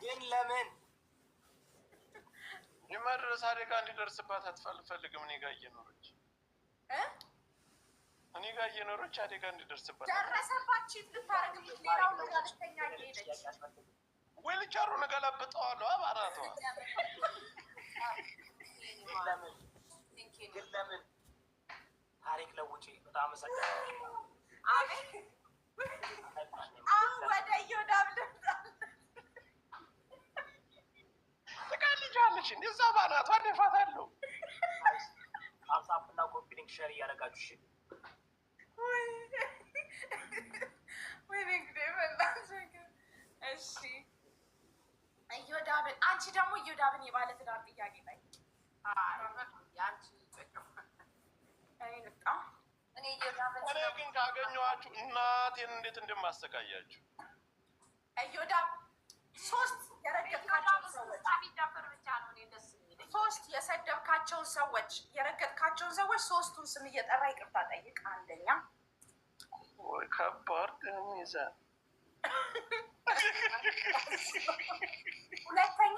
ግን ለምን የመድረስ አደጋ እንዲደርስባት አትፈልግም? እኔ ጋር እየኖረች አደጋ እንዲደርስባት ደረሰባችሁ ልታረግ ሌላው ለጋስተኛ ሄደች ዌልቸሩን ገለብጠዋለሁ አባራቷ ለምን ታሪክ ለውጪ በጣም አመሰግናለሁ። አሜን። ወደ ዮዳብ ተቃልጃለች እንደዛ ባናቷ ደፋታለሁ። አሳፍና ኮፒሊንግ ሼር እያደረጋችሁ እሺ ዮዳብን አንቺ ደግሞ ዮዳብን የባለ ትዳር ጥያቄ ላይ እኔ ግን ካገኘኋችሁ እናቴን እንዴት እንደማሰቃያችሁ ዮዳብ ሶስት የሰደብካቸውን ሰዎች የረገጥካቸውን ሰዎች ሶስቱን ስም እየጠራ ይቅርታ ጠይቅ። አንደኛ ወይ ከባድ ሚዛን፣ ሁለተኛ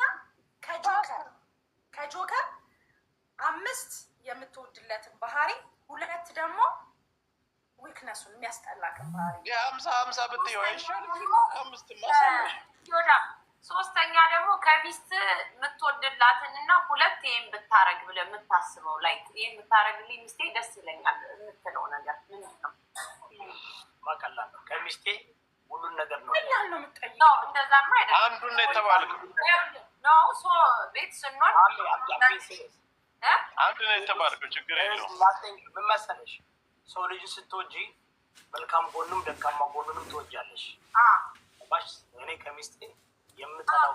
ከጆከር 5 የምትወድለትን ባህሪ፣ 2 ደግሞ ዊክነሱን የሚያስጠላክን ባህሪ። የ50 ብትይው አይሻልም? 5 ማሳለሽ ዮዳብ። ሶስተኛ ደግሞ ከሚስት የምትወድላትን እና 2 ይሄን ብታረግ ብለህ የምታስበው ላይ ይሄን ብታረግልኝ ሚስቴ ደስ ይለኛል የምትለው ነገር ምንድን ነው? ማቀላል ነው። ከሚስቴ ሁሉን ነገር ነው ያል ነው የምትጠይቀው። እንደዛማ አይደለም። አንዱን ነው የተባልከው። ነው ሶ ቤት ስንሆን አንድ ነው የተባልከው። ችግር የለውም። ምን መሰለሽ ሰው ልጅ ስትወጂ መልካም ጎኑም ደካማ ጎኑንም ትወጃለሽ። ባሽ እኔ ከሚስቴ የምጠላው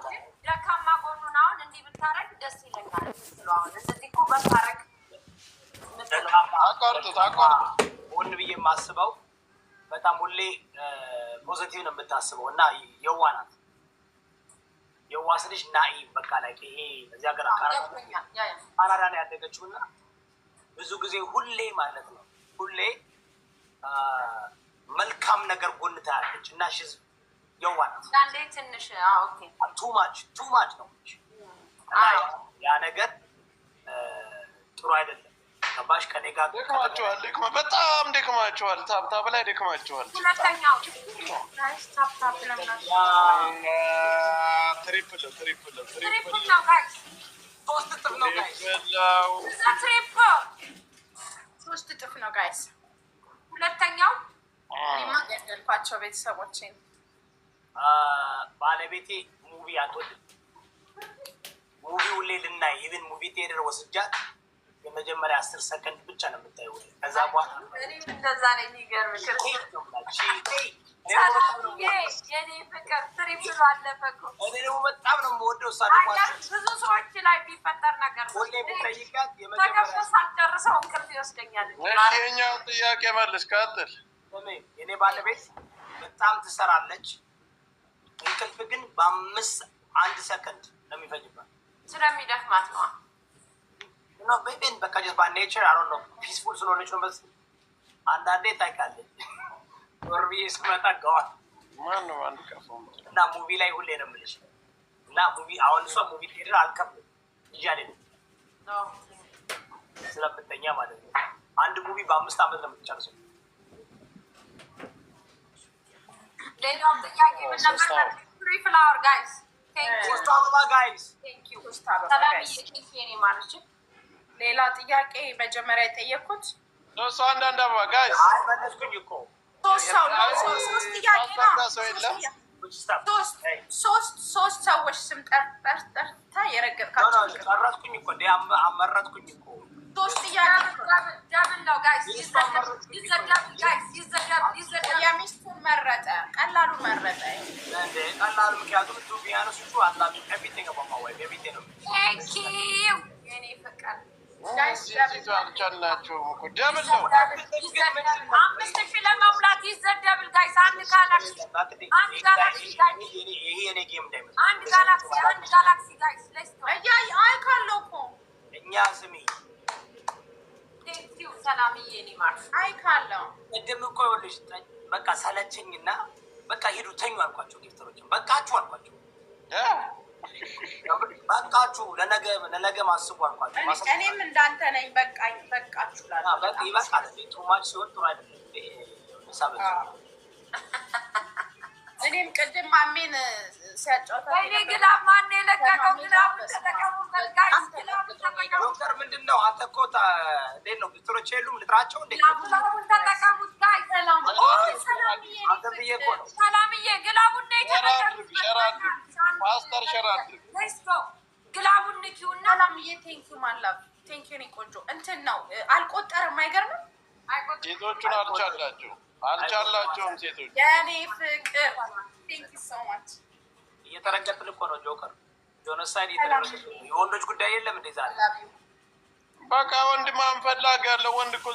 ደካማ ጎኑን አሁን እንዲህ ብታረግ ደስ ይለኛል የምትለው አሁን እንደዚህ እኮ በታረግ አቋርጡት ጎን ብዬ የማስበው በጣም ሁሌ ፖዚቲቭ ነው የምታስበው እና የዋ ናት። የዋ ስልሽ ናኢ በቃ ላይ ይሄ እዚህ ሀገር ካናዳ ነው ያደገችው እና ብዙ ጊዜ ሁሌ ማለት ነው ሁሌ መልካም ነገር ጎን ታያለች እና ሽዝ የዋ ናት። አንዴ ትንሽ ኦኬ ቱ ማች ነው ያ ነገር ጥሩ አይደለም። ከባሽ ከኔ ጋር ደክማችኋል። በጣም ደክማችኋል። ታብታብ ላይ ደክማችኋል። ሁለተኛው ታብታብ ትሪፕል ነው ጋይስ። 3 እጥፍ ነው ጋይስ። 3 እጥፍ ነው ጋይስ። ሁለተኛው እኔማ ገደልኳቸው ቤተሰቦቼን። ባለቤቴ ሙቪ አትወድም። ሙቪ ሁሌ ልናይ ኢቭን ሙቪ ቲየተር ወስጃት የመጀመሪያ 10 ሰከንድ ብቻ ነው የምታየው። ከዛ በኋላ እኔም እንደዛ ነኝ። የሚገርም የኔ ፍቅር ትሪፕሉ አለፈ እኮ። እኔ ደግሞ በጣም ነው የምወደው። ብዙ ሰዎች ላይ የሚፈጠር ነገር ነው። ተከፍቶ ሳልጨርሰው እንቅልፍ ይወስደኛል። የኛው ጥያቄ መልስ ቀጥል። የኔ ባለቤት በጣም ትሰራለች። እንቅልፍ ግን በ1 ሰከንድ ነው የሚፈጅባት። ስለሚደክማት ነው ነው ቤቢን በቃ just by nature I don't know peaceful ስለሆነች ነው። በስ አንዳንዴ ታይቃለች ወርቢዬ ስመጣ ጋር ማን ነው አንድ ቀፎ እና ሙቪ ላይ ሁሌ ነው የምልሽ እና ሙቪ አሁን እሷ ሙቪ ቲየተር አልከፍልም ይያለኝ ነው ስለምተኛ ማለት ነው። አንድ ሙቪ በ5 ዓመት ነው የምትጨርሰው። ሌላው ጥያቄ ምን ነበር? ፍሪ ፍላወር ጋይስ ቴንክ ዩ ሌላ ጥያቄ መጀመሪያ የጠየኩት ሰው አንዳንድ አበባ ጋይስ መለስኩኝ እኮ 3 ጥያቄ ነው። 3 ሰዎች ስም ጠርተህ የረገጥካቸው ጨረስኩኝ እኮ አመረጥኩኝ እኮ 3 ጥያቄ ደብል ነው ጋይስ። የሚስቱን መረጠ፣ ቀላሉ መረጠ እንዴ ቀላሉ ምክንያቱም ቱ ቢያነሱ አላሚ ኤቭሪቲንግ አባማ ወይ ቤቢቴ ነው። ቴንክ ዩ የኔ ፍቅር ጋይስ። አልቻልናቸውም እኮ ደብል ነው። 5000 ለመሙላት ይዘደብል ጋይስ። አንድ ጋላክሲ ይሄ የኔ ጌም እንዳይመስል አንድ ጋላክሲ ጋይስ እያይ አይካለው እኮ እኛ ስሚ ቴንክ ዩ ሰላምዬ እኔ ማለት አይካለው ቅድም እኮ ይኸውልሽ በቃ ሰለቸኝና በቃ ሂዱ ተኙ አልኳቸው። ጊፍተሮችን በቃችሁ አልኳቸው። በቃችሁ ለነገ ማስቡ አልኳችሁ። እኔም እንዳንተ ነኝ። በቃኝ በቃችሁ ላለ ይበቃል። ቱማች ሲሆን ጥሩ አይደለም። እኔም ቅድም ማሜን ሲያጫውታ ወይኔ ግላብ ማን የለቀቀው? ግላቡን ተጠቀሙበት ጋይስ። ግላቡን ተጠቀሙበት። ዶክተር ምንድን ነው አንተ እኮ እንዴት ነው ዶክተሮች የሉም? ልጥራቸው እንዴ? ግላቡን ተጠቀሙት ጋይስ። ሰላምዬ ግላቡን ነው የተጠቀሙት። ፓስተር ሸራድ ግላቡን ንኪውና ሰላምዬ ቴንኪው ማላብ ቴንኪው ኔ ቆንጆ እንትን ነው አልቆጠርም። አይገርምም? ሴቶቹን አልቻላቸውም ሴቶች የኔ ፍቅር ቴንኪው ሶ ማች። እየተረገጥን እኮ ነው ጆከር ጆኖሳይድ እየተደረገ የወንዶች ጉዳይ የለም እንዴ ዛሬ? በቃ ወንድ ማን ፈላጊ ያለው ወንድ እኮ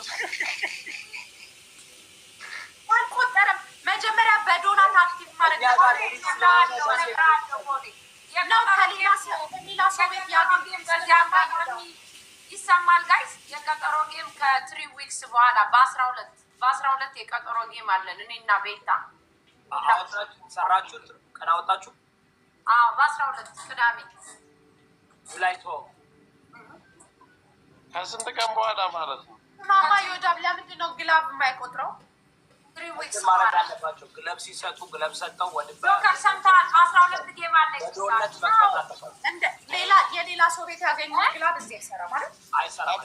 አልቆጠርም። መጀመሪያ በዶናት አክቲቭ ማድረግ ነው። ከሌላ ሰው ቤት ያገኝ ይሰማል ጋይስ። የቀጠሮ ጌም ከ3 ዊክስ በኋላ በ12 የቀጠሮ ጌም አለን። እኔና ቤታ ሰራችሁት ቀን አወጣችሁ? አዎ በ12 ቅዳሜ ጁላይ ከስንት ቀን በኋላ ማለት ነው? ማማ ዮዳብ ለምንድን ነው ግላብ የማይቆጥረው? 3 ዊክስ ማድረግ አለባቸው። ግለብ ሲሰጡ ግለብ ሰጠው ወደ ዶክተር ሰምተሃል? በ12 ጌም አለች። የሌላ ሰው ቤት ያገኘ ግላብ እዚህ አይሰራ ማለት አይሰራም።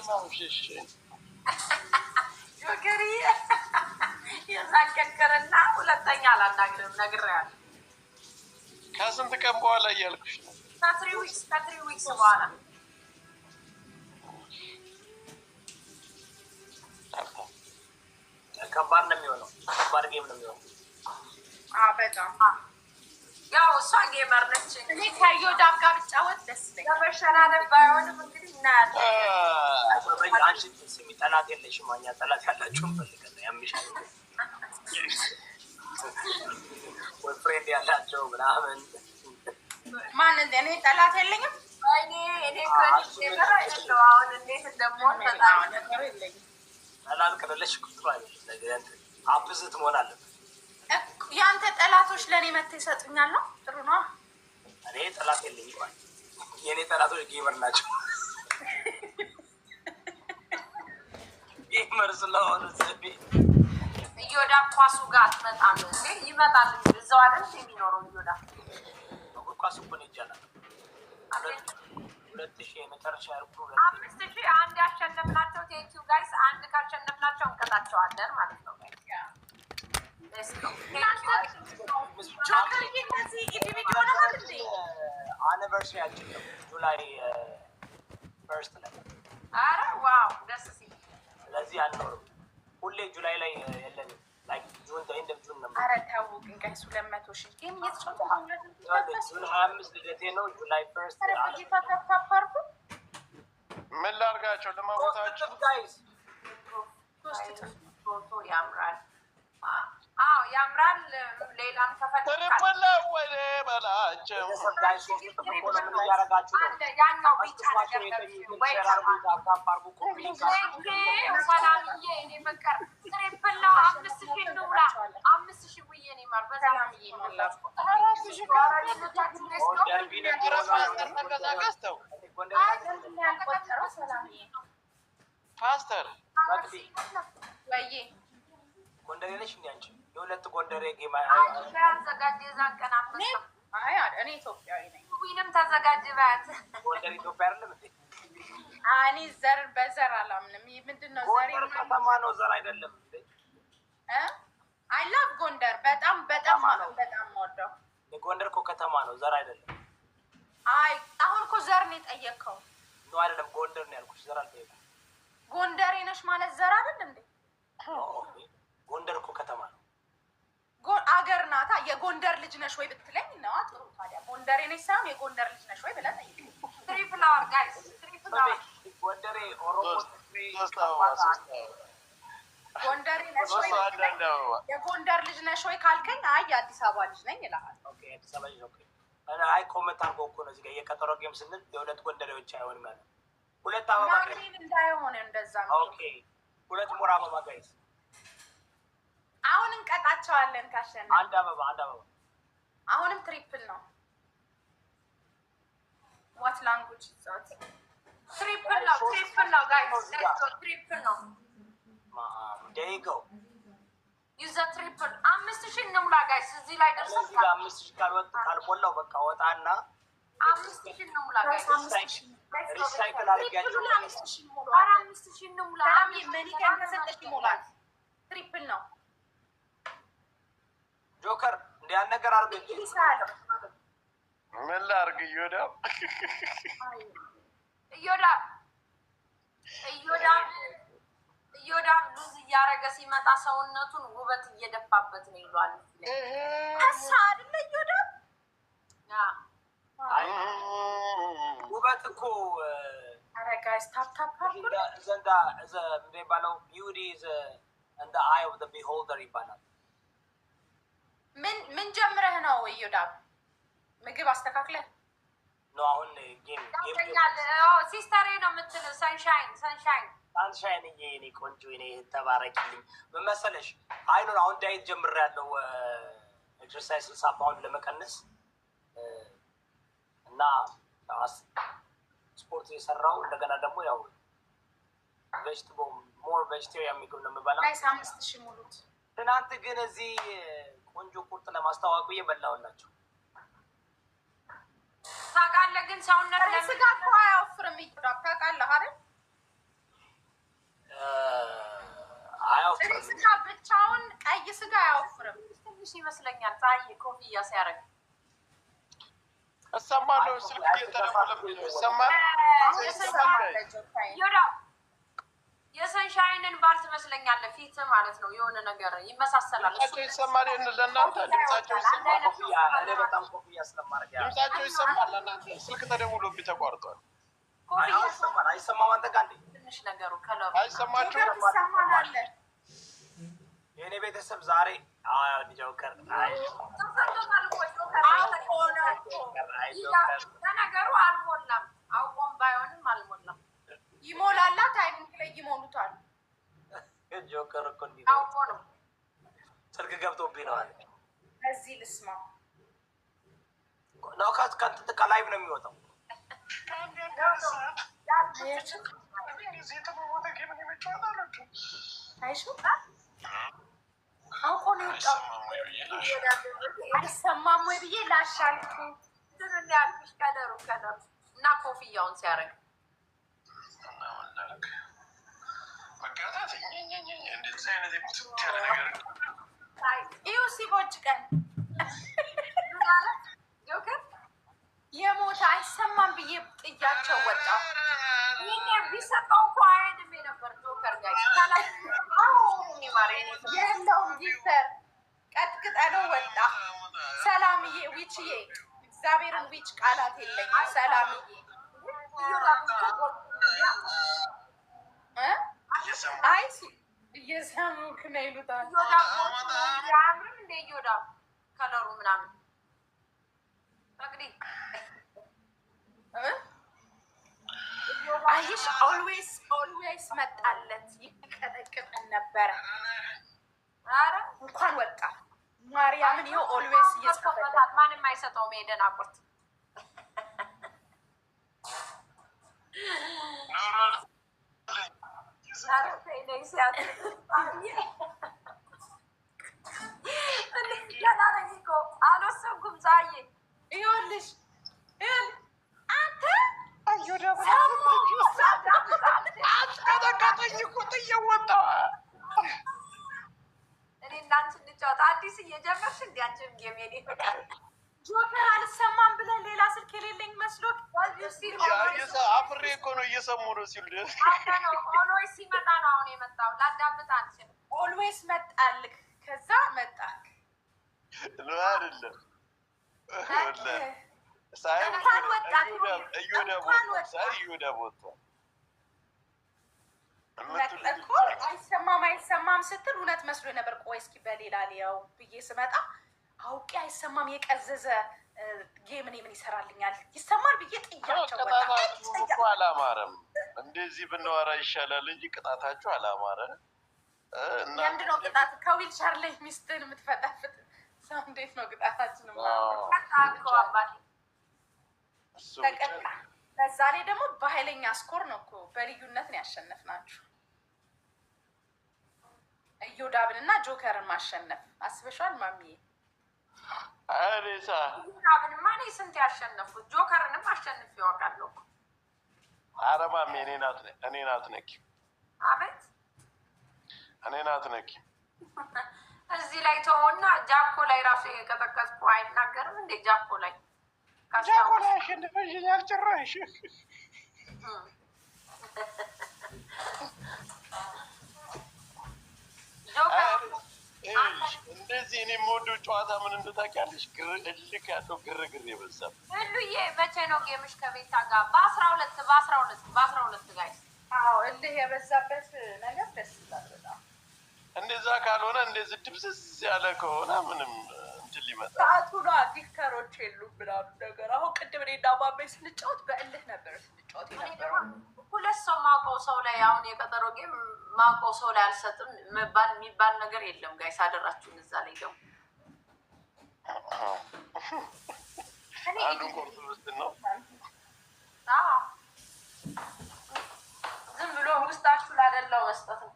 ጆከሪ የዛቀቀረና ሁለተኛ አላናግርም ነግሬያለሁ። ከስንት ቀን በኋላ እያልኩሽ ነው? ከ3 ዊክስ በኋላ ከባድ ነው የሚሆነው። ከባድ ጌም ነው የሚሆነው። በጣም ያው እሷ ጌመር ነች። እኔ ከዮዳብ ጋር ብጫወት ደስ ይለኛል። ለመሸናነፍ ባይሆንም እንግዲህ እናያለን። አንቺ ስሚ ጠላት የለሽም። እኛ ጠላት ያላችሁን ፈልገን ነው ያምሻል ወይ ፍሬንድ ያላቸው ምናምን ማን እኔ ጠላት የለኝም። እኔ ጌመር አይደለሁ። አሁን እንዴት እንደምሆን በጣም ነገር የለኝም። ጠላት ከሌለሽ ቁጥሩ አይደለም ነገር አብዝት መሆን አለበት። ያንተ ጠላቶች ለእኔ መጥተው ይሰጡኛል ነው? ጥሩ ነው። እኔ ጠላት የለኝም ማለት የእኔ ጠላቶች ጌመር ናቸው። ጌመር ስለሆኑ ዘቤ እዮዳብ ኳሱ ጋር አትመጣም እንዴ? ይመጣል እንጂ እዛው አይደል የሚኖረው እዮዳብ። ኳሱ እኮ ነው ይቻላል። 2000 የመጨረሻ ያርኩ 5000 አንድ ያሸነፍናቸው ቴንኪው ጋይስ። አንድ ካሸነፍናቸው እንቀጣቸዋለን ማለት ነው። ጆከርዬ እነዚህ ኢንዲቪዲዮ ነው ማለት ነው። አኒቨርሰሪያችን ነው ጁላይ 1 ላይ። አረ ዋው ደስ ሲል። ስለዚህ አንኖርም ሁሌ ጁላይ ላይ የለንም። ላይክ ጁን እንደ ጁን ነው። አረ ተው ግን ጋይስ 200,000 ጌም እየተጫወተ ነው። ጁን 25 ልደቴ ነው። ጁላይ 1 ተከፋፈርኩ። ምን ላድርጋቸው? ለማቦታቸው ጋይስ ፎቶ ያምራል። አዎ ያምራል። ሌላም ተረፈለ ወይ በላቸው ያኛው ቢጫ ነገር ወይ ሰላምዬ እኔ በቀር ትሪፕል 5000 ዶላ 5000 ውዬ ነው ማር በሰላምዬ ማላፍ ፓስተር ወይ ጎንደሬ ነሽ እንዴ አንቺ? የሁለት ጎንደሬ ጌማ ተዘጋጀ ዛንቀና እኔ ኢትዮጵያዊ ነኝ። ወይንም ተዘጋጀ ባት ጎንደር ኢትዮጵያ አይደለም እንዴ? እኔ ዘር በዘር አላምንም። ምንድነው ዘር? ጎንደር ከተማ ነው፣ ዘር አይደለም እንዴ? አይ ላቭ ጎንደር በጣም በጣም በጣም ወደው። የጎንደር እኮ ከተማ ነው፣ ዘር አይደለም። አይ አሁን እኮ ዘር ነው የጠየቀው። ነው አይደለም፣ ጎንደር ነው ያልኩሽ፣ ዘር አልጠየኩም። ጎንደሬ ነሽ ማለት ዘር አይደል እንዴ? ጎንደር እኮ ከተማ ነው፣ አገር ናታ። የጎንደር ልጅ ነሽ ወይ ብትለኝ ነው ጥሩ። ታዲያ ጎንደሬ ነሽ ሳይሆን የጎንደር ልጅ ነሽ ወይ ብለህ ጠይቀኝ። ትሪፕላወር ጋይስ ትሪፕላወር ጎንደሬ ኦሮሞ ጎንደሬ ነሽ ወይ የጎንደር ልጅ ነሽ ወይ ካልከኝ አይ የአዲስ አበባ ልጅ ነኝ ይልሃል። ኦኬ አዲስ አበባ ልጅ ኦኬ። አይ ኮመንት አድርጎ እኮ ነው እዚህ ጋር የቀጠሮ ጌም ስንል የሁለት ጎንደሬዎች አይሆንም ማለት ሁለት አበባ ማግሪን እንዳይሆን እንደዛ ነው። ኦኬ ሁለት ሞራ አበባ ጋይስ አሁን እንቀጣቸዋለን ካሸነፍ። አንድ አበባ አንድ አበባ አሁንም ትሪፕል ነው። what language is that? Triple now, guys. Let's go, triple now. There you go. Use the triple. 5,000 እንሙላ ጋይስ። እዚህ ላይ ደርሰን ስለዚህ 5,000 ካልሞላው በቃ ወጣና 5,000 እንሙላ ጋይስ። ሪሳይክል አድርጊያቸው። 5,000 እንሙላ። ሜኒካን ከሰጠሽ ይሞላል። ትሪፕል ነው ጆከር እንዲያን ነገር አድርገኝ። ምን ላድርግ? እዮዳብ ሉዝ እያደረገ ሲመጣ ሰውነቱን ውበት እየደፋበት ነው ይሏል። እሳ አይደለ እዮዳብ ውበት እኮ ኧረ ጋይስ ታፕ ዘንዳ የሚባለው ቢዩቲ እንደ አይ ኦፍ ዘ ቢሆልደር ይባላል። ምን ጀምረህ ነው እዮዳብ? ምግብ አስተካክለህ ነው አሁን ጌም ሲስተሬ ነው የምትለው። ሰንሻይን የኔ ቆንጆ የኔ ተባረኪልኝ። ምን መሰለሽ አይኑን አሁን ዳይት ጀምሬያለሁ ኤክሰርሳይዝ 60 ፓውንድ ለመቀነስ እና ስፖርት የሰራው እንደገና ደግሞ ያው ቬጅቴብል ሞር ቬጅቴሪያን ምግብ ነው የምበላው። 5,000 ሙሉት። ትናንት ግን እዚህ ቆንጆ ቁርጥ ለማስተዋወቁ እየበላሁላቸው ታውቃለህ። ግን ሰውነት ስጋ እኮ አያወፍርም እዮዳብ ታውቃለህ አይደል? አያወፍርም። ስጋ ብቻውን ቀይ ስጋ አያወፍርም። ትንሽ ይመስለኛል ፀሐይ ኮፍያ ሲያደርግ እሰማለሁ። ስልክ እየተደወለብኝ ነው። ይሰማል። የሰንሻይንን ባል ትመስለኛለህ። ፊት ማለት ነው የሆነ ነገር ይመሳሰላል። ድምጻቸው ይሰማል። ለእናንተ ድምጻቸው ይሰማል። እኔ በጣም ኮፍያ ስለማድረግ ድምጻቸው ይሰማል። ለእናንተ ስልክ ተደውሎብኝ ተቋርጧል። አይሰማም። አንተ ጋር ትንሽ ነገሩ ከለሩ አይሰማችሁም? ትሰማናለህ። የእኔ ቤተሰብ ዛሬ ጆከር ነገሩ አልሞላም። አውቆም ባይሆንም አልሞላም። ይሞላላ ታይሚንግ ላይ ይሞሉታል። ጆከር እኮ እንዲህ አውቆ ነው። ስልክ ገብቶብኝ ነው አለ። እዚህ ልስማ ነው ከላይቭ ነው የሚወጣው። አውቆ ነው የወጣው። አይሰማም ወይ ብዬ ላሻልኩ ያልኩሽ ከለሩ እና ኮፍያውን ሲያደርግ ይኸው ሲቦጭ ቀን የሞተ አይሰማም ብዬ ጥያቸው ወጣ። ቢሰጠው እኮ አይሄድም የነበር ጆከር ጋር የለውም ጊፍተር ቀጥቅጠነው ወጣ። ሰላምዬ ዊችዬ እግዚአብሔርን ዊች ቃላት የለኝም። ሰላምዬ አይ እየሰሙክ ነው ይሉታል። ያምርም እንደ እዮዳብ ከለሩ ምናምን አይሽ ኦልዌይስ መጣለት። ይቀጠቅጠን ነበረ። ኧረ እንኳን ወጣ ማርያምን። ይኸው ኦልዌይስ እየጽፈታል። ማንም አይሰጠውም የደናቁርት አልወሰንኩም። ፀሐዬ ይኸውልሽ አንተ አስቀጠቀጠኝ እኮ ጥዬው ወጣሁ። እኔ እና አንቺ እንጫወት። አዲስ እየጀመርሽ እንደ አንቺም ጌሜ ጆከር አልሰማም ብለን ሌላ ስልክ የሌለኝ መስሎት አፍሬ እኮ ነው እየሰሙ ነው ሲሉ ኦልዌይስ ሲመጣ ነው አሁን የመጣው። ላዳምጥ አልችልም። ኦልዌይስ መጣልክ። ከዛ መጣክ አይደለም አይሰማም ስትል እውነት መስሎ ነበር። ቆይ እስኪ በሌላ ሊያው ብዬ ስመጣ አውቄ አይሰማም የቀዘዘ ጌም እኔ ምን ይሰራልኛል? ይሰማል ብዬ ጥያቸው ቅጣታችሁ እኮ አላማረም። እንደዚህ ብንወራ ይሻላል እንጂ ቅጣታችሁ አላማረ። ምንድነው ቅጣት? ከዊልቸር ላይ ሚስትን የምትፈጠፍጥ ሰው እንዴት ነው ቅጣታችን? በዛ ላይ ደግሞ በኃይለኛ ስኮር ነው እኮ በልዩነት ነው ያሸነፍናችሁ። እዮዳብን እና ጆከርን ማሸነፍ አስበሻል ማሚዬ? አሬሳ እዮዳብንማ እኔ ስንት ያሸነፍኩት ጆከርንም አሸንፍ ያውቃለሁ። ኧረ ማሚ እኔን አትነኪ። አቤት እኔን አትነኪ። እዚህ ላይ ተውና ጃኮ ላይ ራሱ የቀጠቀጥኩ አይናገርም እንዴ? ጃኮ ላይ አሸንፈሽኛል ጭራሽ። እንደዚህ እኔ የምወደው ጨዋታ ምን እንደው ታውቂያለሽ? እልክ ያለው ግርግር የበዛበት። እሉዬ መቼ ነው ጌምሽ ከቤታ ጋር? በ12 ጋይስ። አዎ እልህ የበዛበት ነገር ደስ ይላል በጣም። እንደዛ ካልሆነ እንደዚህ ድብስስ ያለ ከሆነ ምንም እንትን ሊመጣ ሰዓቱ ነው። ዲክተሮች የሉም ምናምን ነገር። አሁን ቅድም እኔ እና ማሜ ስንጫወት በእልህ ነበር ስንጫወት የነበረው። ሁለት ሰው ማውቀው ሰው ላይ አሁን የቀጠሮ ጌም ማውቀው ሰው ላይ አልሰጥም የሚባል ነገር የለም ጋይስ። አደራችሁን እዛ ላይ ደግሞ አንዱን ኮርስ ውስጥ ነው ዝም ብሎ ውስጣችሁ ላደላው መስጠት ነው።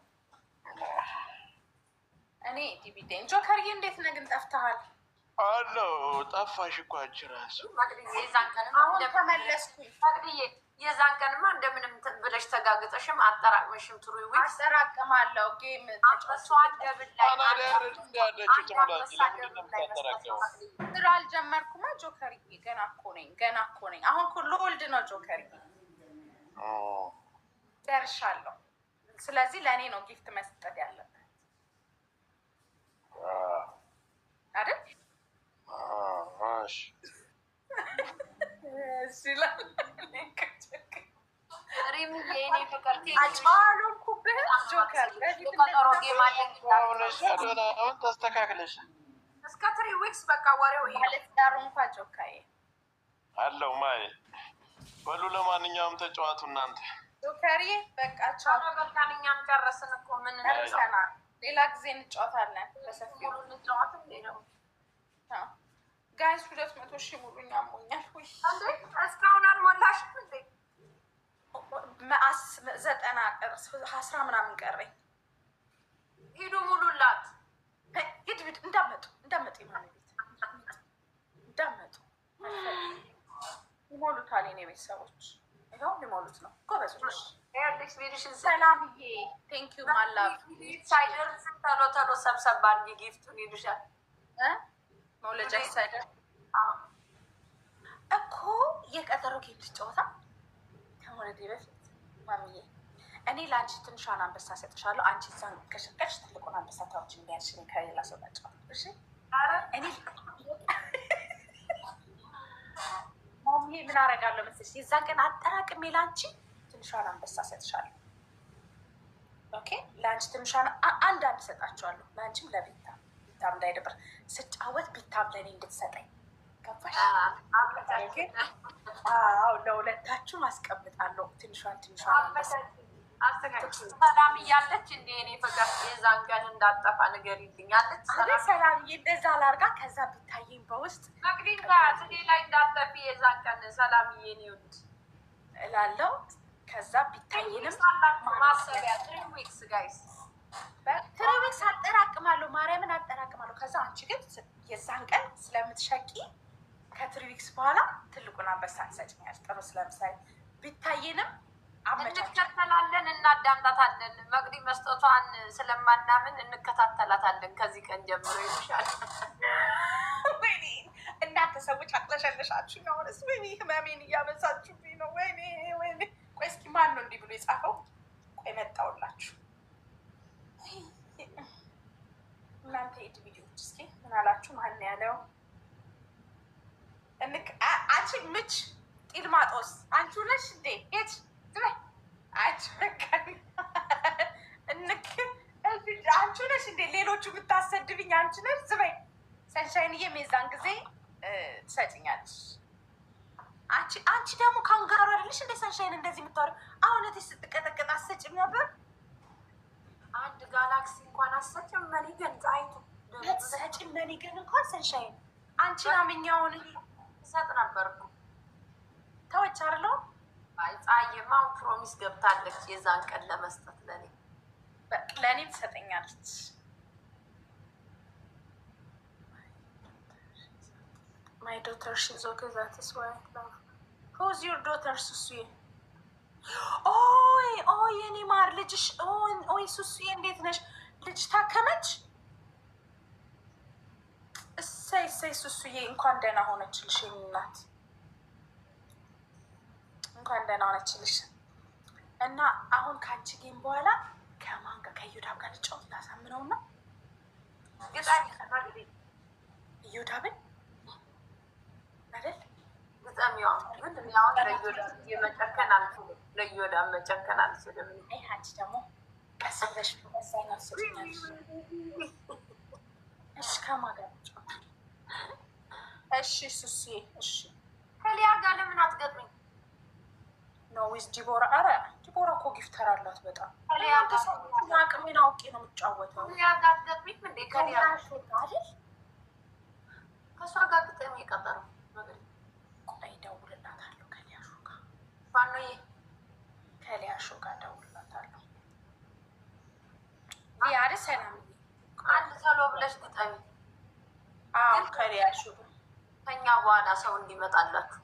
እኔ ዲቪዴን ጆከርዬ እንዴት ነህ ግን ጠፍተሃል? አለው ጠፋሽ እኮ አንቺ እራሱ። የዛን ቀንማ አሁን ተመለስኩኝ። የዛን ቀንማ እንደምንም ብለሽ ተጋግጠሽም አጠራቅመሽም ትሩ አጠራቅማለሁ። ጌም አንበሷን ደብል ላይ ስራ አልጀመርኩማ ጆከርዬ። ገና እኮ ነኝ። አሁን እኮ ልወልድ ነው ጆከርዬ። ደርሻለሁ። ስለዚህ ለእኔ ነው ጊፍት መስጠት ያለበት አይደል? አሁን ተስተካክለሽ እስከ 3 ዊክስ በቃ ወሬው ባለትዳሩ እንኳን ጆካዬ አለው ማይ በሉ። ለማንኛውም ተጫዋቱ እናንተ ጆከሪ በቃ ቻው። በቃ እኛም ጨረስን እኮ ምን እንሰናል። ሌላ ጊዜ እንጫወታለን በሰፊው እንጫወት እንዴ ነው ጋይስ። 200,000 ሙሉኛ አሞኛል። ወይ እንዴ እስካሁን አልሞላሽም እንዴ? 10 ምናምን ቀረኝ። ሂዱ ሙሉላት። ሂድ እንዳመጡ ይማን ቤት እንዳመጡ ይሞሉታል። የኔ ቤተሰቦች ይኸው ሊሞሉት ነው። ጎበዞች። ሰላምዬ ቴንኪዩ ማላፍ ሳይደርስ ቶሎ ሰብሰብ አድርጊ ጊፍቱን ይሉሻል። መውለጃ ሳይደርስ እኮ የቀጠሮ ጌም ጨዋታ ከመውለዴ በፊት ማሚዬ እኔ ለአንቺ ትንሿን አንበሳ ሰጥሻለሁ። አንቺ እዛን ከሸቀሽ ትልቁን አንበሳ ታዎች እንዲያልሽ ከሌላ ሰው ናጫወት። እሺ እኔ ማሚዬ ምን አደርጋለሁ መሰለሽ? የዛን ቀን አጠራቅሜ ለአንቺ ትንሿን አንበሳ ሰጥሻለሁ። ኦኬ ለአንቺ ትንሿን አንድ ሰጣችኋለሁ። ለአንቺም ለቤታም እንዳይደብር ስጫወት ቤታም ለእኔ እንድትሰጠኝ ገባሽ? አዎ ለሁለታችሁ ማስቀምጣለሁ። ትንሿን አንበሳ ሰላም እያለች እንደ እኔ ፍቅር የዛን ቀን እንዳጠፋ ንገሪልኛለች። ሰላምዬ እንደዛ ላርጋ ከዛ ቢታየኝ በውስጥ መቅዲጋ ስኔ ላይ እንዳጠፊ የዛን ቀን ሰላምዬ ኒውድ እላለው። ከዛ ቢታየንም ማሰቢያ 3 ዊክስ ጋይስ 3 ዊክስ አጠራቅማለሁ። ማርያምን አጠራቅማለሁ። ከዛ አንቺ ግን የዛን ቀን ስለምትሸቂ ከ3 ዊክስ በኋላ ትልቁን አንበሳ ትሰጭኛለሽ። ጥሩ ስለምሳሌ ቢታየንም እንከተላለን፣ እናዳምጣታለን። መቅዲ መስጠቷን ስለማናምን እንከታተላታለን ከዚህ ቀን ጀምሮ ይሻል። ወይኔ እናንተ ሰዎች አቅለሸለሻችሁ ነው። ሆነስ ወይኔ ህመሜን እያበዛችሁብኝ ነው። ወይኔ ቆይ እስኪ ማን ነው እንዲህ ብሎ የጻፈው? ቆይ መጣሁላችሁ። እናንተ የት ቪዲዮዎች እስኪ ምን አላችሁ? ማን ያለው አንቺ ምች ጢልማጦስ አንቺ ነሽ እንዴ? የት አንቺ ነሽ እንዴ? ሌሎቹ ብታሰድብኝ አንቺ ነሽ። ዝበይ ሰንሻይንዬ የዛን ጊዜ ትሰጭኛለሽ። አንቺ ደግሞ ካንጋሩ አይደለሽ እንደ ሰንሻይን እንደዚህ የምታወሪው? አሁን እህትሽ ስትቀጠቀጥ አትሰጭም ነበር? አንድ ጋላክሲ እንኳን አትሰጭም። መኒገን ጻይቱ ሰጭም መኒገን እንኳን ሰንሻይን አንቺን አምኛውን ይሰጥ ነበር እኮ ተወች አይደለሁ። አይ ፀሐይማ ፕሮሚስ ገብታለች የዛን ቀን ለመስጠት ለእኔም ትሰጠኛለች። My daughter, she's okay. That is why I love. Who's your daughter, Susie? Oh, የኔ ማር ልጅሽ። ሱሱዬ እንዴት ነሽ? ልጅ ታከመች? እሰይ ሱሱዬ እንኳን ደህና ሆነችልሽ የኔ እናት፣ እንኳን ደህና ሆነችልሽ። እና አሁን ከአንቺ ጌም በኋላ ከማን ጋር ከዩዳብ ጋር ልጫወት ላሳምነውና ዩዳብን አይደል ግጠሚዋ ግን ያው የመጨከን አልችልም። ለዩዳብ መጨከን አልችልም። አንቺ ደግሞ ቀስ ብለሽ መሳይ ናፍሰኛለሽ። እሺ ከማን ጋር ልጫወት? እሺ ሱሱዬ እሺ። ከሊያ ጋር ለምን አትገጥሚኝ? ኖ ዊዝ ዲቦራ። ኧረ ዲቦራ እኮ ጊፍተር አላት በጣም። አቅሜን አውቄ ነው የምጫወተው። ከሊያ ጋር አትገጥሚኝ እንዴ? ከሊያ አይደል? ከእሷ ጋር ግጥም የቀጠረው እደውልላታለሁ። ከሊያሾ ጋር ማነው? ከሊያሾ ጋር እደውልላታለሁ። ሊያድ ሰላም አንድ ሰሎ ብለሽ ግጠሚ። ከሊያሾ ጋር ከኛ በኋላ ሰው እንዲመጣላችሁ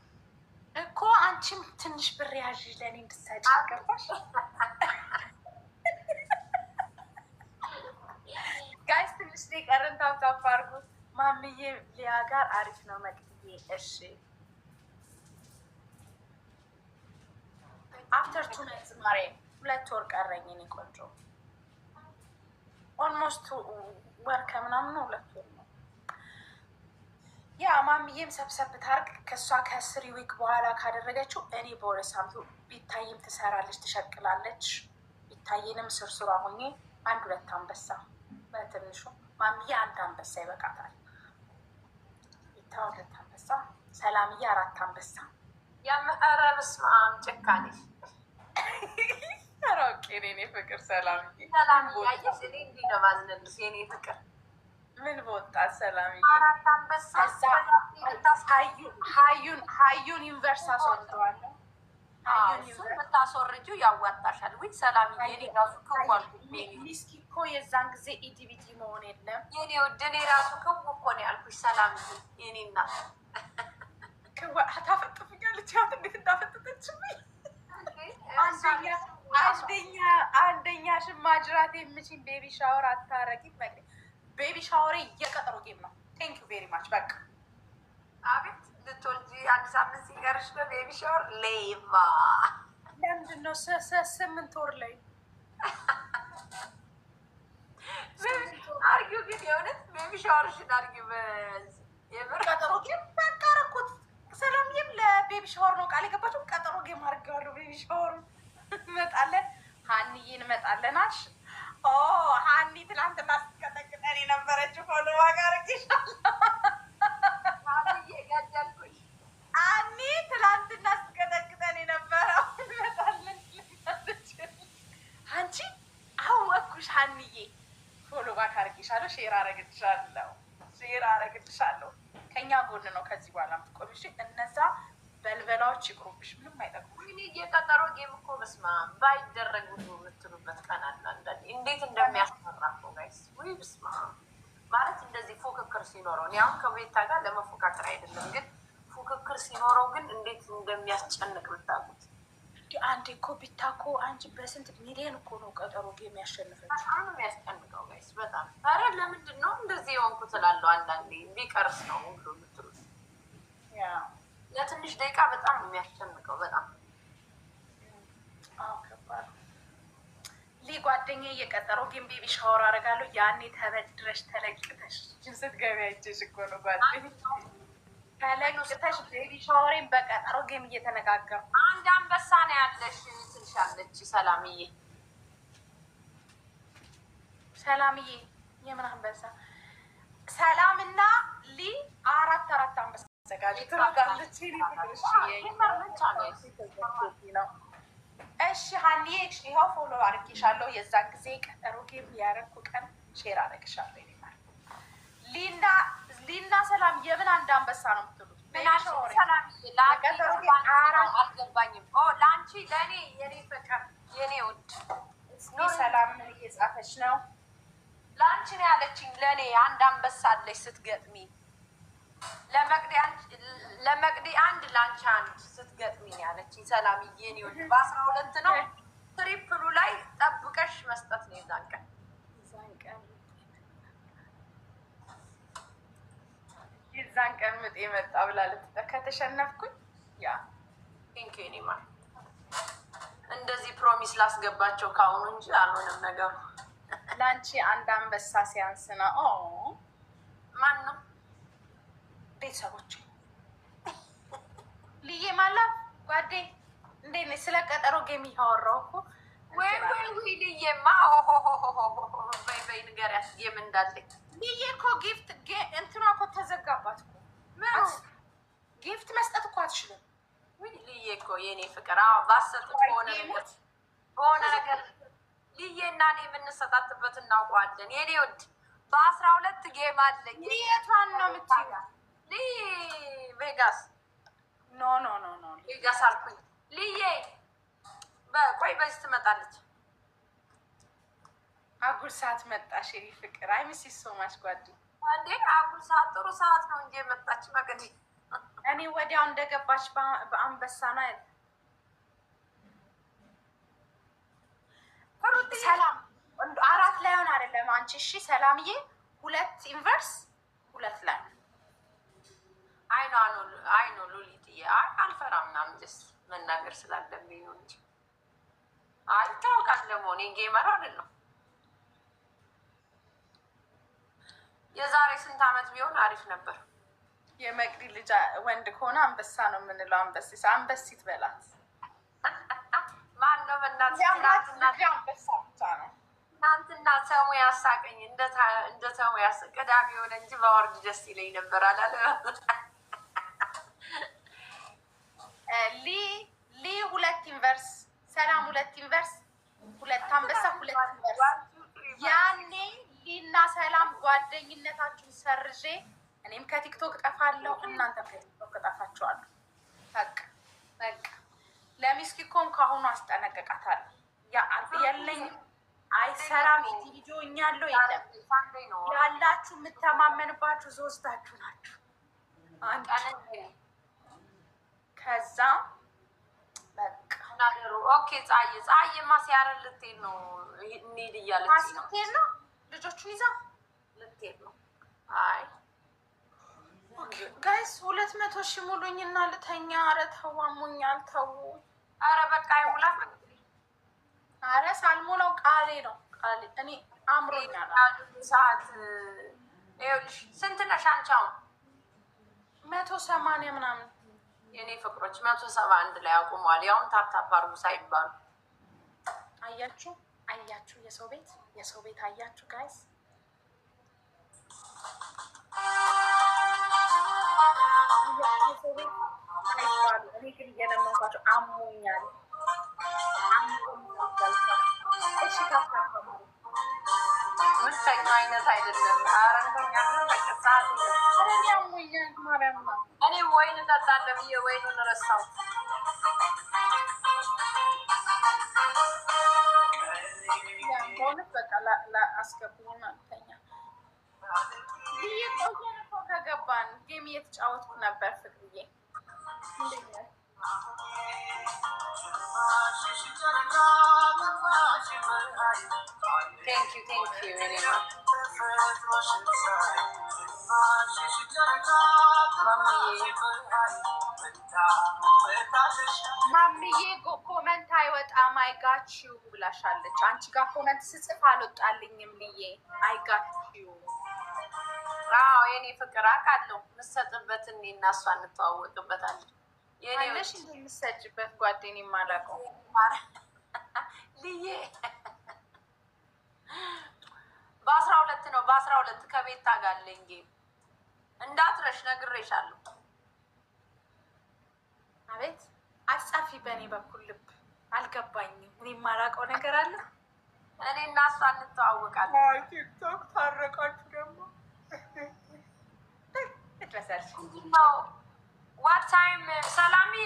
እኮ አንቺም ትንሽ ብር ያዥ ለእኔ እንድትሰጪ ገባሽ? ጋይስ ትንሽ ሊቀርን ታፕታፕ አድርጉ። ማምዬ ሊያ ጋር አሪፍ ነው መቅድዬ። እሺ አፍተር 2 ናይትስ ማሬ 2 ወር ቀረኝ እኔ ቆንጆ። ኦልሞስት ወር ከምናምን ነው 2 ወር ነው። ያ ማምዬም ሰብሰብ ታርግ ከእሷ ከ3 ዊክ በኋላ ካደረገችው እኔ በ2 ሳምንቱ ቢታይም ትሰራለች ትሸቅላለች። ቢታይንም ስርስሯ ሆኜ 1-2 አንበሳ በትንሹ ማምዬ 1 አንበሳ ይበቃታል። ቢታ 2 አንበሳ፣ ሰላምዬ 4 አንበሳ። የምዕረ በስመአብ ጭካኔ ሮቄ የኔ ፍቅር ሰላምዬ ያየሽ እኔ እንዲህ ነው ማዝነልሽ የኔ ፍቅር። ምን በወጣት ሰላምዬ 4 አንበሳ ሀዩን ዩኒቨርስ አስወርደዋለሁ። እሱን ብታስወርጂው ያዋጣሻል። ወይ ሰላምዬ እኔ ራሱ ክዋል ሚስኪ እኮ የዛን ጊዜ ኢዲቢቲ መሆን የለም የኔ ውድ። እኔ ራሱ ክው እኮ ነው ያልኩሽ ሰላምዬ የኔ እናት። ታፈጥፍኛለች ያት እንዴት እንዳፈጠጠችብኝ። አንደኛ ሽማጅራት የምችል ቤቢ ሻወር አታረጊም። ቤቢ ሻወሬ የቀጠሮ ጌም ነው። ቴንክ ዩ ቬሪ ማች። በቃ አቤት ልትወልጂ 1 ሳምንት ሲቀርሽ ነው ቤቢ ሻወር። ሌባ ለምንድን ነው 8 ወር ላይ አርጊው? ግን የእውነት ቤቢ ሻወርሽን አርጊው። የምር ቀጠሮ ጌም በቃ ረኩት። ሰላምዬም ለቤቢ ሻወር ነው ቃል የገባችው። ቀጠሮ ጌም አድርገዋለሁ። ቤቢ ሻወሩ እንመጣለን። ሀኒዬ እንመጣለናል። ሀኒ ትናንትና ስትቀጠቅጠን የነበረችው ፎሎ ጋር ገደልኩሽ። ሀኒ ትናንትና ስትቀጠቅጠን የነበረው እንመጣለን። አንቺ አወኩሽ ሀኒዬ። ፎሎ ባክ አድርጌሻለሁ። ሼር አረግልሻለሁ። ከኛ ጎን ነው ከዚህ በኋላ ምትቆሚሽ። እነዛ በልበላዎች ይቅሩብሽ፣ ምንም አይጠቅሙ። እኔ የቀጠሮ ጌም እኮ በስመ አብ ባይደረግ ብዙ የምትሉበት ቀን አለ አንዳንዴ። እንዴት እንደሚያስፈራ ነው ጋይስ። ወይ በስመ አብ ማለት እንደዚህ ፉክክር ሲኖረው፣ እኔ አሁን ከቤታ ጋር ለመፎካከር አይደለም፣ ግን ፉክክር ሲኖረው ግን እንዴት እንደሚያስጨንቅ ብታውቁት። አንዴ እኮ ቢታ እኮ አንቺ በስንት ሚሊዮን እኮ ነው ቀጠሮ ጌም ያሸንፈች። በጣም ነው የሚያስጨንቀው ጋይስ በጣም። ኧረ ለምንድን ነው እንደዚህ የሆንኩ ትላለሁ አንዳንዴ። ቢቀርስ ነው ሁሉ የምትሉት። ለትንሽ ደቂቃ በጣም ነው የሚያስጨንቀው በጣም። ከባድ ሊ ጓደኛዬ የቀጠሮ ጌም ቤቢ ሻወር አደርጋለሁ። ያኔ ተበድረሽ ተለቅተሽ ስትገቢ አይቼሽ እኮ ነው ጓደኛዬ። ተለቅተሽ ቤቢ ሻወሬን በቀጠሮ ጌም እየተነጋገሩ 1 አንበሳ ነው ያለሽ ትልሻለች ሰላምዬ። ሰላምዬ የምን አንበሳ? ሰላምና ሊ 4 አንበሳ ዘጋጅ ትረጋለች። እሺ ሀኒዬ ይኸው ፎሎ አድርጌሻለሁ። የዛን ጊዜ ቀጠሮ ጌም ያደረኩ ቀን ሼር አደረግሻለሁ። ሊና ሰላም የምን 1 አንበሳ ነው የምትሉት? አልገባኝም። ለአንቺ ለእኔ የኔ ፍቅር የኔ ውድ ሰላም እየጻፈች ነው። ለአንቺ ነው ያለችኝ። ለእኔ አንድ አንበሳ አለች ስትገጥሚ፣ ለመቅዲ አንድ ለአንቺ አንድ ስትገጥሚ ነው ያለችኝ። ሰላምዬ የኔ ውድ በ12 ነው ትሪፕሉ ላይ ጠብቀሽ መስጠት ነው የዛን ቀን የዛን ቀን ምጤ መጣ ብላ ከተሸነፍኩኝ ያ ኔማ እንደዚህ ፕሮሚስ ላስገባቸው ከአሁኑ እንጂ አልሆነም ነገሩ። ለአንቺ አንድ አንበሳ ሲያንስ ነው። ማን ነው? ቤተሰቦች ልዬ ማላ ጓዴ እንዴት ነሽ? ስለ ቀጠሮ ጌም እያወራሁ እኮ ወይ ልዬማ በይ ንገሪያት ጌም እንዳለኝ። ልዬ እኮ ጊፍት እንትኗ እኮ ተዘጋባት እኮ ጊፍት መስጠት እኮ አትችልም። ልዬ እኮ የኔ ፍቅር ባሰጥ በሆነ ነገር ልዬ እና እኔ የምንሰጣጥበት እናውቀዋለን። የኔ ውድ በ12 ጌም አለኝ። የቷን ነው የምትይው? ቬጋስ ኖ ቬጋስ አልኩኝ። ልዬ ቆይ በዚህ ትመጣለች። አጉል ሰዓት መጣሽ የኔ ፍቅር። አይ ሚስ ዩ ሶ ማች ጓዴ። እንዴ አጉል ሰዓት ጥሩ ሰዓት ነው እንጂ የመጣች መቅዲ። እኔ ወዲያው እንደገባች በአንበሳ ነው አይደል? ሰላም 4 ላይ ሆነ አይደለም አንቺ? እሺ ሰላምዬ 2 ኢንቨርስ 2 ላይ አይ ነው ሉሊትዬ። አልፈራም ምናምን ጀስ መናገር ስላለብኝ ነው እንጂ ታውቃለህ ደግሞ እኔ ጌመር አይደለም። የዛሬ ስንት ዓመት ቢሆን አሪፍ ነበር። የመቅዲ ልጅ ወንድ ከሆነ አንበሳ ነው የምንለው። አንበሲት በላት። ማን ነው በእናትህ? አንበሳ ብቻ ነው። ትናንትና ሰሙ ያሳቀኝ እንደ ሰሙ ቅዳሜ የሆነ እንጂ በወርድ ደስ ይለኝ ነበር አላለ። ሊ 2 ኢንቨርስ፣ ሰላም 2 ኢንቨርስ፣ 2 አንበሳ 2 ኢንቨርስ። ያኔ ሊና ሰላም ጓደኝነታችሁን ሰርዤ እኔም ከቲክቶክ ጠፋለሁ፣ እናንተም ከቲክቶክ ጠፋችኋለሁ። በቃ ለሚስኪኮም ከአሁኑ አስጠነቀቃታለሁ። የለኝም አይሰራም። ቪዲዮ እኛለሁ የለም ያላችሁ የምተማመንባችሁ ሶስታችሁ ናችሁ። ከዛ በቃ ኦኬ። ፀሐይማ ሲያረን ልትሄድ ነው እንሂድ እያለች ነው። ልጆቹን ይዛ ልትሄድ ነው። አይ ጋይስ 200 ሺህ ሙሉኝና ልተኛ። ኧረ ተው አሞኛል፣ ተው። ኧረ በቃ ይሙላ። ኧረ ሳልሞላው ቃሌ ነው ቃሌ። እኔ አምሮኛል። ሰዓት ይኸውልሽ ስንት ነሽ አንቺ አሁን? 180 ምናምን። የኔ ፍቅሮች 171 ላይ አቁመዋል። ያሁን ታፕታፕ አድርጉ ሳይባሉ። አያችሁ የሰው ቤት አያችሁ ጋይስ። እኔ ግን እየለመንኳቸው አሞኛል። እሺ ምስተኛ አይነት አይደለም። አረንተኛ በቀሳት አሞኛል። ማርያም እኔም ወይን እጠጣለሁ ብዬ ወይኑን ረሳሁት። በእውነት በቃ አስገቡና ተኛ። እየቆየን እኮ ከገባን ጌም እየተጫወትኩ ነበር ፍቅርዬ። ማምዬ ኮመንት አይወጣም አይጋችው ብላሻለች። አንቺ ጋር ኮመንት ስጽፍ አልወጣልኝም ብዬ አይጋችው። የኔ ፍቅር አውቃለሁ የምትሰጥበትን እኔ እና እሷ እንተዋወቅበታለን። የኔሽ እንደምትሰጭበት ጓደኛ የማላውቀው ልዬ በ12 ነው። በ12 ከቤት ታጋለኝ ጌም እንዳትረሽ ነግሬሻለሁ። አቤት አጻፊ በእኔ በኩል ልብ አልገባኝም። እኔ የማላውቀው ነገር አለ። እኔ እና እሷ እንተዋወቃለን። ቲክቶክ ታረቃችሁ ደግሞ ዋት ታይም ሰላምዬ?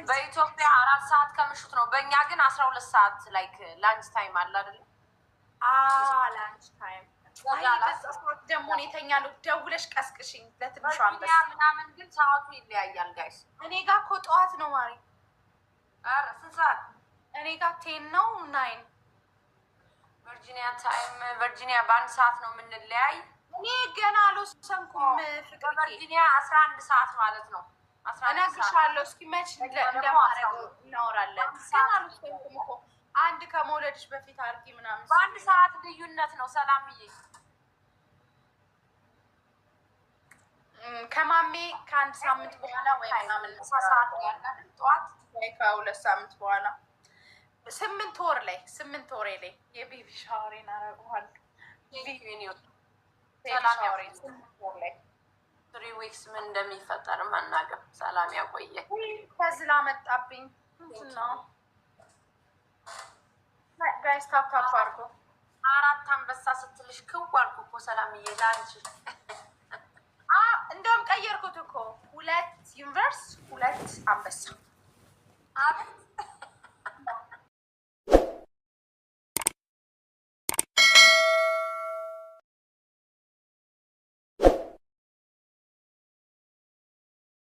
በኢትዮጵያ 4 ሰዓት ከምሽት ነው። በእኛ ግን 12 ሰዓት ላይክ ላንች ታይም አለ አይደል? ላንች ታይም ደግሞ የተኛለው ደውለሽ ቀስቅሽኝ ለትንሿ አንበሳ ምናምን ግን ሰዓቱ ይለያያል ጋይስ። እኔ ጋር እኮ ጠዋት ነው ማሪ። ኧረ ስንት ሰዓት? እኔ ጋር 10 ነው 9 ቨርጂኒያ ታይም። ቨርጂኒያ በ1 ሰዓት ነው የምንለያይ። እኔ ገና አልወሰንኩም። ፍቅር ቨርጂኒያ 11 ሰዓት ማለት ነው። እነግርሻለሁ። እስኪ መች እንደማደርገው እናወራለን። ግን አልወሰንኩም እኮ አንድ ከመውለድሽ በፊት አድርጊ ምናምን። በ1 ሰዓት ልዩነት ነው ሰላምዬ። ከማሜ ከ1 ሳምንት በኋላ ወይ ምናምን ሰዓት ያለ ጠዋት ወይ ከ2 ሳምንት በኋላ 8 ወር ላይ 8 ወር ላይ የቤቢ ሻወሬን አደርገዋለሁ። ሻወሬን 8 ወር ላይ 3 ዊክስ ምን እንደሚፈጠር መናገር። ሰላም ያቆየ። ከዝላ መጣብኝ ነው ጋይስ። ታፕ አድርጎ 4 አንበሳ ስትልሽ ክው አልኩ እኮ ሰላምዬ ላንቺ። እንደውም ቀየርኩት እኮ 2 ዩኒቨርስ 2 አንበሳ። አቤት